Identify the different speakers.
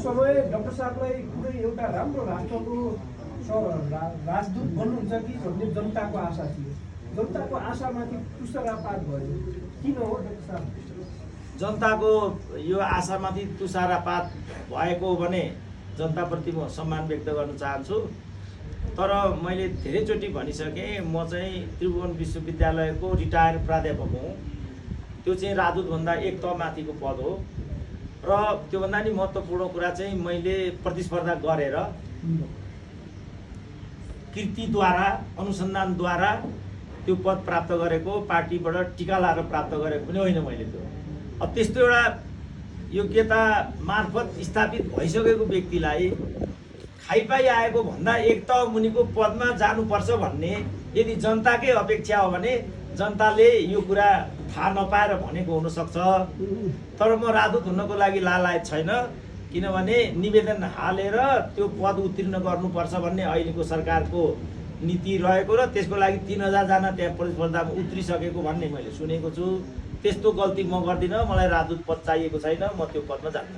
Speaker 1: समय डाक्टर साहबलाई कुनै एउटा राम्रो राष्ट्रको राजदूत बन्नुहुन्छ कि भन्ने जनताको आशा थियो। जनताको आशामाथि तुषारपात भयो, किन हो डाक्टर साहब?
Speaker 2: जनताको यो आशामाथि तुषारपात भएको हो भने जनताप्रति म सम्मान व्यक्त गर्न चाहन्छु। तर मैले धेरैचोटि भनिसकेँ, म चाहिँ त्रिभुवन विश्वविद्यालयको रिटायर प्राध्यापक हुँ। त्यो चाहिँ राजदूतभन्दा एक तह माथिको पद हो र त्योभन्दा नि महत्त्वपूर्ण कुरा चाहिँ मैले प्रतिस्पर्धा गरेर कृतिद्वारा अनुसन्धानद्वारा त्यो पद प्राप्त गरेको, पार्टीबाट टिका लाएर प्राप्त गरेको पनि होइन मैले त्यो। त्यस्तो एउटा योग्यता मार्फत स्थापित भइसकेको व्यक्तिलाई खाइपाइ आएको भन्दा एक तह मुनिको पदमा जानुपर्छ भन्ने यदि जनताकै अपेक्षा हो भने जनताले यो कुरा थाहा नपाएर भनेको हुनसक्छ। तर म राजदूत हुनको लागि लालायत छैन, किनभने निवेदन हालेर त्यो पद उत्तीर्ण गर्नुपर्छ भन्ने अहिलेको सरकारको नीति रहेको र त्यसको लागि 3000 जना त्यहाँ प्रतिस्पर्धामा उत्रिसकेको भन्ने मैले सुनेको छु। त्यस्तो गल्ती म गर्दिनँ। मलाई राजदूत पद चाहिएको छैन, म त्यो पदमा जान्न।